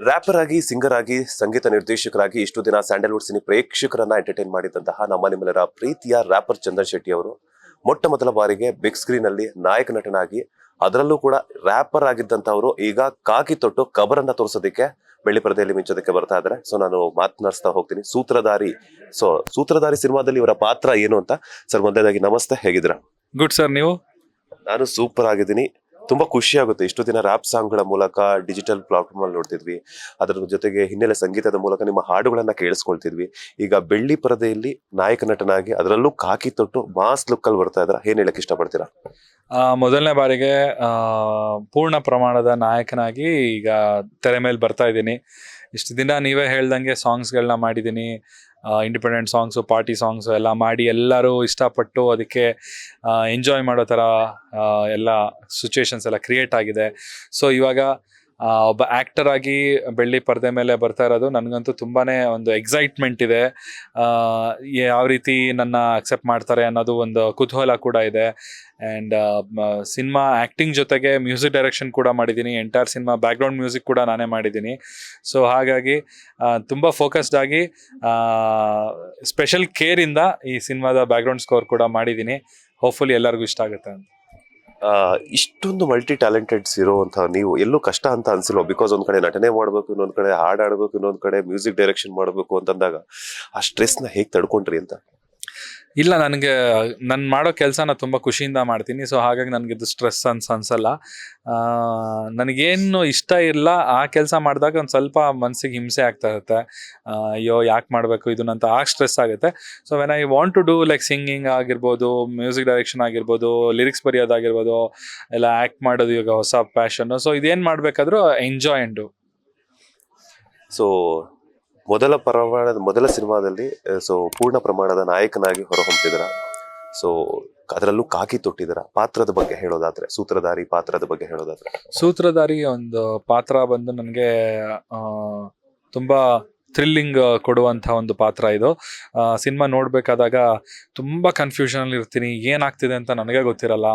Wrapper ಆಗಿ, singer ಆಗಿ, ಸಂಗೀತ ನಿರ್ದೇಶಕರಾಗಿ ಇಷ್ಟು ದಿನ ಸ್ಯಾಂಡಲ್ವುಡ್ ಸಿನಿ ಪ್ರೇಕ್ಷಕರನ್ನ ಎಂಟರ್ಟೈನ್ ಮಾಡಿದಂತಹ ನಿಮ್ಮೆಲ್ಲರ ಪ್ರೀತಿಯ ರ್ಯಾಪರ್ ಚಂದನ್ ಶೆಟ್ಟಿ ಅವರು ಮೊಟ್ಟ ಮೊದಲ ಬಾರಿಗೆ ಬಿಗ್ ಸ್ಕ್ರೀನ್ ಅಲ್ಲಿ ನಾಯಕ ನಟನಾಗಿ, ಅದರಲ್ಲೂ ಕೂಡ ರ್ಯಾಪರ್ ಆಗಿದ್ದಂತವರು ಈಗ ಕಾಕಿ ತೊಟ್ಟು ಕಬರನ್ನ ತೋರಿಸೋದಕ್ಕೆ ಬೆಳ್ಳಿ ಪರದೆಯಲ್ಲಿ ಮಿಂಚೋದಕ್ಕೆ ಬರ್ತಾ ಇದ್ದಾರೆ. ಸೊ ನಾನು ಮಾತನಾಡಿಸ್ತಾ ಹೋಗ್ತೀನಿ. ಸೂತ್ರಧಾರಿ ಸಿನಿಮಾದಲ್ಲಿ ಇವರ ಪಾತ್ರ ಏನು ಅಂತ. ಸರ್, ಮೊದಲನೇದಾಗಿ ನಮಸ್ತೆ, ಹೇಗಿದ್ದೀರಾ? ಗುಡ್ ಸರ್, ನೀವು? ನಾನು ಸೂಪರ್ ಆಗಿದ್ದೀನಿ. ತುಂಬಾ ಖುಷಿ ಆಗುತ್ತೆ. ಇಷ್ಟು ದಿನ ರ್ಯಾಪ್ ಸಾಂಗ್ಗಳ ಮೂಲಕ ಡಿಜಿಟಲ್ ಪ್ಲಾಟ್ಫಾರ್ಮ್ ಅಲ್ಲಿ ನೋಡ್ತಿದ್ವಿ, ಅದರ ಜೊತೆಗೆ ಹಿನ್ನೆಲೆ ಸಂಗೀತದ ಮೂಲಕ ನಿಮ್ಮ ಹಾಡುಗಳನ್ನ ಕೇಳಿಸ್ಕೊಳ್ತಿದ್ವಿ. ಈಗ ಬೆಳ್ಳಿ ಪರದೆಯಲ್ಲಿ ನಾಯಕ ನಟನಾಗಿ, ಅದರಲ್ಲೂ ಕಾಕಿ ತೊಟ್ಟು ಮಾಸ್ ಲುಕ್ ಅಲ್ಲಿ ಬರ್ತಾ ಇದ್ರ. ಏನ್ ಹೇಳಕ್ ಇಷ್ಟಪಡ್ತೀರಾ? ಮೊದಲನೇ ಬಾರಿಗೆ ಪೂರ್ಣ ಪ್ರಮಾಣದ ನಾಯಕನಾಗಿ ಈಗ ತೆರೆ ಮೇಲೆ ಬರ್ತಾ ಇದ್ದೀನಿ. ಇಷ್ಟು ದಿನ ನೀವೇ ಹೇಳ್ದಂಗೆ ಸಾಂಗ್ಸ್ಗಳನ್ನ ಮಾಡಿದ್ದೀನಿ. ಇಂಡಿಪೆಂಡೆಂಟ್ ಸಾಂಗ್ಸು, ಪಾರ್ಟಿ ಸಾಂಗ್ಸು ಎಲ್ಲ ಮಾಡಿ ಎಲ್ಲರೂ ಇಷ್ಟಪಟ್ಟು ಅದಕ್ಕೆ ಎಂಜಾಯ್ ಮಾಡೋ ಥರ ಎಲ್ಲ ಸಿಚುವೇಶನ್ಸ್ ಎಲ್ಲ ಕ್ರಿಯೇಟ್ ಆಗಿದೆ. ಸೊ ಇವಾಗ ಒಬ್ಬ ಆ್ಯಕ್ಟರ್ ಆಗಿ ಬೆಳ್ಳಿ ಪರದೆ ಮೇಲೆ ಬರ್ತಾ ಇರೋದು ನನಗಂತೂ ತುಂಬಾ ಒಂದು ಎಕ್ಸೈಟ್ಮೆಂಟ್ ಇದೆ. ಯಾವ ರೀತಿ ನನ್ನ ಅಕ್ಸೆಪ್ಟ್ ಮಾಡ್ತಾರೆ ಅನ್ನೋದು ಒಂದು ಕುತೂಹಲ ಕೂಡ ಇದೆ. ಆ್ಯಂಡ್ ಸಿನಿಮಾ ಆ್ಯಕ್ಟಿಂಗ್ ಜೊತೆಗೆ ಮ್ಯೂಸಿಕ್ ಡೈರೆಕ್ಷನ್ ಕೂಡ ಮಾಡಿದ್ದೀನಿ. ಎಂಟೈರ್ ಸಿನಿಮಾ ಬ್ಯಾಕ್ಗ್ರೌಂಡ್ ಮ್ಯೂಸಿಕ್ ಕೂಡ ನಾನೇ ಮಾಡಿದ್ದೀನಿ. ಸೊ ಹಾಗಾಗಿ ತುಂಬ ಫೋಕಸ್ಡ್ ಆಗಿ ಸ್ಪೆಷಲ್ ಕೇರಿಂದ ಈ ಸಿನಿಮಾದ ಬ್ಯಾಕ್ಗ್ರೌಂಡ್ ಸ್ಕೋರ್ ಕೂಡ ಮಾಡಿದ್ದೀನಿ. ಹೋಪ್ಫುಲಿ ಎಲ್ಲರಿಗೂ ಇಷ್ಟ ಆಗುತ್ತೆ ಅಂತ. ಇಷ್ಟೊಂದು ಮಲ್ಟಿ ಟ್ಯಾಲೆಂಟೆಡ್ಸ್ ಇರುವಂತ ನೀವು ಎಲ್ಲೂ ಕಷ್ಟ ಅಂತ ಅನ್ಸಿಲ್ವ? ಬಿಕಾಸ್ ಒಂದ್ ಕಡೆ ನಟನೆ ಮಾಡ್ಬೇಕು, ಇನ್ನೊಂದ್ ಕಡೆ ಹಾಡಾಡ್ಬೇಕು, ಇನ್ನೊಂದ್ ಕಡೆ ಮ್ಯೂಸಿಕ್ ಡೈರೆಕ್ಷನ್ ಮಾಡ್ಬೇಕು ಅಂತಂದಾಗ ಆ ಸ್ಟ್ರೆಸ್ ನ ಹೇಗ್ ತಡ್ಕೊಂಡ್ರಿ ಅಂತ? ಇಲ್ಲ, ನನಗೆ ನಾನು ಮಾಡೋ ಕೆಲಸನ ತುಂಬ ಖುಷಿಯಿಂದ ಮಾಡ್ತೀನಿ. ಸೊ ಹಾಗಾಗಿ ನನಗಿದು ಸ್ಟ್ರೆಸ್ ಅನ್ಸಲ್ಲ. ನನಗೇನು ಇಷ್ಟ ಇಲ್ಲ ಆ ಕೆಲಸ ಮಾಡಿದಾಗ ಒಂದು ಸ್ವಲ್ಪ ಮನಸ್ಸಿಗೆ ಹಿಂಸೆ ಆಗ್ತಾ ಇರುತ್ತೆ. ಅಯ್ಯೋ ಯಾಕೆ ಮಾಡಬೇಕು ಇದನ್ನಂತ ಆಗ ಸ್ಟ್ರೆಸ್ ಆಗುತ್ತೆ. So when I want to do like singing ಆಗಿರ್ಬೋದು, ಮ್ಯೂಸಿಕ್ ಡೈರೆಕ್ಷನ್ ಆಗಿರ್ಬೋದು, ಲಿರಿಕ್ಸ್ ಬರೆಯೋದಾಗಿರ್ಬೋದು, ಎಲ್ಲ ಆ್ಯಕ್ಟ್ ಮಾಡೋದು ಈಗ ಹೊಸ ಪ್ಯಾಷನ್ನು. ಸೊ ಇದೇನು ಮಾಡಬೇಕಾದ್ರೂ ಎಂಜಾಯ್ ಆ್ಯಂಡ್ ಡು. ಸೊ ಮೊದಲ ಸಿನಿಮಾದಲ್ಲಿ ಪೂರ್ಣ ಪ್ರಮಾಣದ ನಾಯಕನಾಗಿ ಹೊರಹೊಮ್ಮಿದ್ದೀರಾ. ಸೊ ಅದರಲ್ಲೂ ಕಾಕಿ ತೊಟ್ಟಿದ್ದೀರಾ. ಪಾತ್ರದ ಬಗ್ಗೆ ಹೇಳೋದಾದ್ರೆ, ಸೂತ್ರಧಾರಿ ಪಾತ್ರದ ಬಗ್ಗೆ ಹೇಳೋದಾದ್ರೆ? ಸೂತ್ರಧಾರಿ ಒಂದು ಪಾತ್ರ ಬಂದು ನನಗೆ ತುಂಬ ಥ್ರಿಲ್ಲಿಂಗ್ ಕೊಡುವಂಥ ಒಂದು ಪಾತ್ರ ಇದು. ಸಿನಿಮಾ ನೋಡಬೇಕಾದಾಗ ತುಂಬ ಕನ್ಫ್ಯೂಷನಲ್ಲಿ ಇರ್ತೀನಿ. ಏನಾಗ್ತಿದೆ ಅಂತ ನನಗೆ ಗೊತ್ತಿರಲ್ಲ.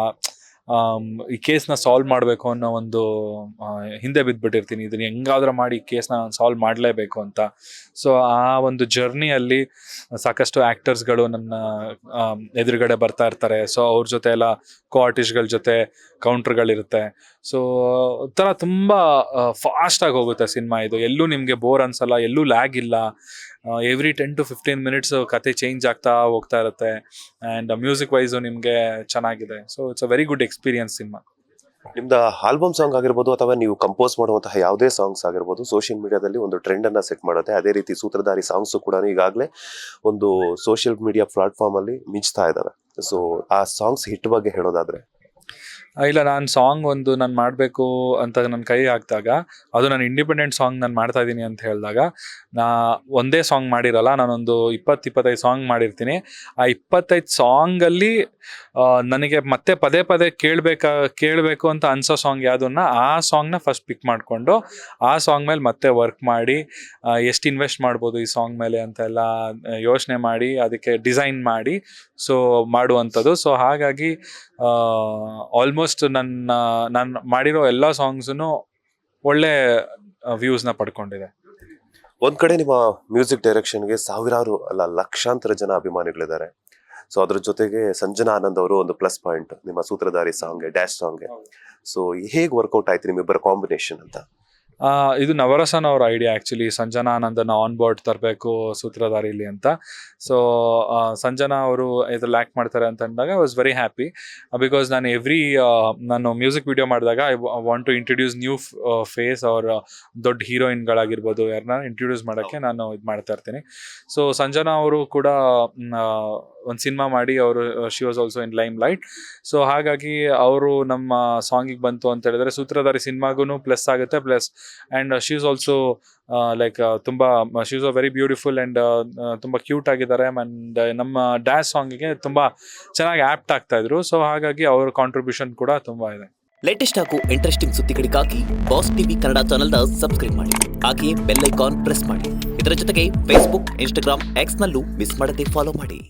ಈ ಕೇಸ್ನ ಸಾಲ್ವ್ ಮಾಡಬೇಕು ಅನ್ನೋ ಒಂದು ಹಿಂದೆ ಬಿದ್ದುಬಿಟ್ಟಿರ್ತೀನಿ. ಇದನ್ನ ಹೆಂಗಾದ್ರೂ ಮಾಡಿ ಕೇಸ್ನ ಸಾಲ್ವ್ ಮಾಡಲೇಬೇಕು ಅಂತ. ಸೊ ಆ ಒಂದು ಜರ್ನಿಯಲ್ಲಿ ಸಾಕಷ್ಟು ಆ್ಯಕ್ಟರ್ಸ್ಗಳು ನನ್ನ ಎದುರುಗಡೆ ಬರ್ತಾ ಇರ್ತಾರೆ. ಸೊ ಅವ್ರ ಜೊತೆ ಎಲ್ಲ ಆರ್ಟಿಸ್ಟ್ಗಳ ಜೊತೆ ಕೌಂಟ್ರ್ಗಳಿರುತ್ತೆ. ಸೊ ಒಂಥರ ತುಂಬ ಫಾಸ್ಟಾಗಿ ಹೋಗುತ್ತೆ ಸಿನಿಮಾ ಇದು. ಎಲ್ಲೂ ನಿಮಗೆ ಬೋರ್ ಅನ್ಸಲ್ಲ, ಎಲ್ಲೂ ಲ್ಯಾಗ್ ಇಲ್ಲ. ಎವ್ರಿ 10 to 15 minutes ಕತೆ ಚೇಂಜ್ ಆಗ್ತಾ ಹೋಗ್ತಾ ಇರುತ್ತೆ. ಆ್ಯಂಡ್ ಮ್ಯೂಸಿಕ್ ವೈಸು ನಿಮಗೆ ಚೆನ್ನಾಗಿದೆ. So it's a very good experience cinema. ನಿಮ್ದು ಆಲ್ಬಮ್ ಸಾಂಗ್ ಆಗಿರ್ಬೋದು ಅಥವಾ ನೀವು ಕಂಪೋಸ್ ಮಾಡುವಂತಹ ಯಾವುದೇ ಸಾಂಗ್ಸ್ ಆಗಿರ್ಬೋದು, ಸೋಷಿಯಲ್ ಮೀಡಿಯಾದಲ್ಲಿ ಒಂದು ಟ್ರೆಂಡ್ ಅನ್ನ ಸೆಟ್ ಮಾಡುತ್ತೆ. ಅದೇ ರೀತಿ ಸೂತ್ರಧಾರಿ ಸಾಂಗ್ಸ್ ಕೂಡ ಈಗಾಗಲೇ ಒಂದು ಸೋಷಿಯಲ್ ಮೀಡಿಯಾ ಪ್ಲಾಟ್ಫಾರ್ಮ್ ಅಲ್ಲಿ ಮಿಂಚ್ತಾ ಇದ್ದಾವೆ. ಸೊ ಆ ಸಾಂಗ್ಸ್ ಹಿಟ್ ಬಗ್ಗೆ ಹೇಳೋದಾದ್ರೆ? ಇಲ್ಲ, ನಾನು ಸಾಂಗ್ ಒಂದು ನಾನು ಮಾಡಬೇಕು ಅಂತ ನನ್ನ ಕೈ ಹಾಕಿದಾಗ, ಅದು ನಾನು ಇಂಡಿಪೆಂಡೆಂಟ್ ಸಾಂಗ್ ನಾನು ಮಾಡ್ತಾ ಇದ್ದೀನಿ ಅಂತ ಹೇಳಿದಾಗ, ನಾ ಒಂದೇ ಸಾಂಗ್ ಮಾಡಿರಲ್ಲ, ನಾನೊಂದು 20-25 ಸಾಂಗ್ ಮಾಡಿರ್ತೀನಿ. ಆ 25 ಸಾಂಗಲ್ಲಿ ನನಗೆ ಮತ್ತೆ ಪದೇ ಪದೇ ಕೇಳಬೇಕು ಅಂತ ಅನ್ಸೋ ಸಾಂಗ್ ಯಾವುದನ್ನ, ಆ ಸಾಂಗ್ನ ಫಸ್ಟ್ ಪಿಕ್ ಮಾಡಿಕೊಂಡು ಆ ಸಾಂಗ್ ಮೇಲೆ ಮತ್ತೆ ವರ್ಕ್ ಮಾಡಿ ಎಷ್ಟು ಇನ್ವೆಸ್ಟ್ ಮಾಡ್ಬೋದು ಈ ಸಾಂಗ್ ಮೇಲೆ ಅಂತೆಲ್ಲ ಯೋಚನೆ ಮಾಡಿ ಅದಕ್ಕೆ ಡಿಸೈನ್ ಮಾಡಿ ಸೊ ಮಾಡುವಂಥದ್ದು. ಸೊ ಹಾಗಾಗಿ ಆಲ್ಮೋಸ್ಟ್ ನಾನು ಮಾಡಿರೋ ಎಲ್ಲ ಸಾಂಗ್ಸೂ ಒಳ್ಳೆ ವ್ಯೂಸ್ನ ಪಡ್ಕೊಂಡಿದೆ. ಒಂದ್ ಕಡೆ ನಿಮ್ಮ ಮ್ಯೂಸಿಕ್ ಡೈರೆಕ್ಷನ್ಗೆ ಸಾವಿರಾರು ಅಲ್ಲ ಲಕ್ಷಾಂತರ ಜನ ಅಭಿಮಾನಿಗಳಿದ್ದಾರೆ. ಸೊ ಅದ್ರ ಜೊತೆಗೆ ಸಂಜನಾ ಆನಂದ್ ಅವರು ಒಂದು ಪ್ಲಸ್ ಪಾಯಿಂಟ್ ನಿಮ್ಮ ಸೂತ್ರಧಾರಿ ಸಾಂಗ್ಗೆ, ಡ್ಯಾಶ್ ಸಾಂಗ್ಗೆ. ಸೊ ಹೇಗ್ ವರ್ಕೌಟ್ ಆಯ್ತು ನಿಮ್ಮಿಬ್ಬರ ಕಾಂಬಿನೇಷನ್ ಅಂತ? ಇದು ನವರಸನ್ ಅವ್ರ ಐಡಿಯಾ ಆ್ಯಕ್ಚುಲಿ. ಸಂಜನಾ ಆನಂದನ ಆನ್ ಬೋರ್ಡ್ ತರಬೇಕು ಸೂತ್ರಧಾರಿಲಿ ಅಂತ. ಸೊ ಸಂಜನಾ ಅವರು ಇದ್ರಲ್ಲಿ ಆ್ಯಕ್ಟ್ ಮಾಡ್ತಾರೆ ಅಂತ ಅಂದಾಗ I was very happy. Because ನಾನು ಮ್ಯೂಸಿಕ್ ವಿಡಿಯೋ ಮಾಡಿದಾಗ I want to introduce new face ಅವ್ರ ದೊಡ್ಡ ಹೀರೋಯಿನ್ಗಳಾಗಿರ್ಬೋದು, ಯಾರನ್ನ ಇಂಟ್ರೊಡ್ಯೂಸ್ ಮಾಡೋಕ್ಕೆ ನಾನು ಇದು ಮಾಡ್ತಾ ಇರ್ತೀನಿ. ಸೊ ಸಂಜನಾ ಅವರು ಕೂಡ ಒಂದು ಸಿನಿಮಾ ಮಾಡಿ ಅವರು she was also in limelight. So ಹಾಗಾಗಿ ಅವರು ನಮ್ಮ ಸಾಂಗಿಗೆ ಬಂತು ಅಂತ ಹೇಳಿದ್ರೆ ಸೂತ್ರಧಾರಿ ಸಿನಿಮಾಗೂ ಪ್ಲಸ್ ಆಗುತ್ತೆ. Plus and she is also like ತುಂಬ she is a very beautiful and ತುಂಬ ಕ್ಯೂಟ್ ಆಗಿದ್ದಾರೆ. ಆ್ಯಂಡ್ ನಮ್ಮ ಡ್ಯಾನ್ಸ್ ಸಾಂಗಿಗೆ ತುಂಬ ಚೆನ್ನಾಗಿ ಆ್ಯಪ್ಟ್ ಆಗ್ತಾ ಇದ್ರು. ಸೊ ಹಾಗಾಗಿ ಅವ್ರ ಕಾಂಟ್ರಿಬ್ಯೂಷನ್ ಕೂಡ ತುಂಬ ಇದೆ. ಲೇಟೆಸ್ಟ್ ಹಾಗೂ ಇಂಟ್ರೆಸ್ಟಿಂಗ್ ಸುದ್ದಿಗಳಿಗಾಗಿ ಬಾಸ್ ಟಿವಿ ಕನ್ನಡ ಚಾನೆಲ್ನ ಸಬ್ಸ್ಕ್ರೈಬ್ ಮಾಡಿ. ಹಾಗೆಯೇ ಬೆಲ್ ಐಕಾನ್ ಪ್ರೆಸ್ ಮಾಡಿ. ಇದರ ಜೊತೆಗೆ ಫೇಸ್ಬುಕ್, ಇನ್ಸ್ಟಾಗ್ರಾಮ್, ಎಕ್ಸ್ನಲ್ಲೂ ಮಿಸ್ ಮಾಡದೆ ಫಾಲೋ ಮಾಡಿ.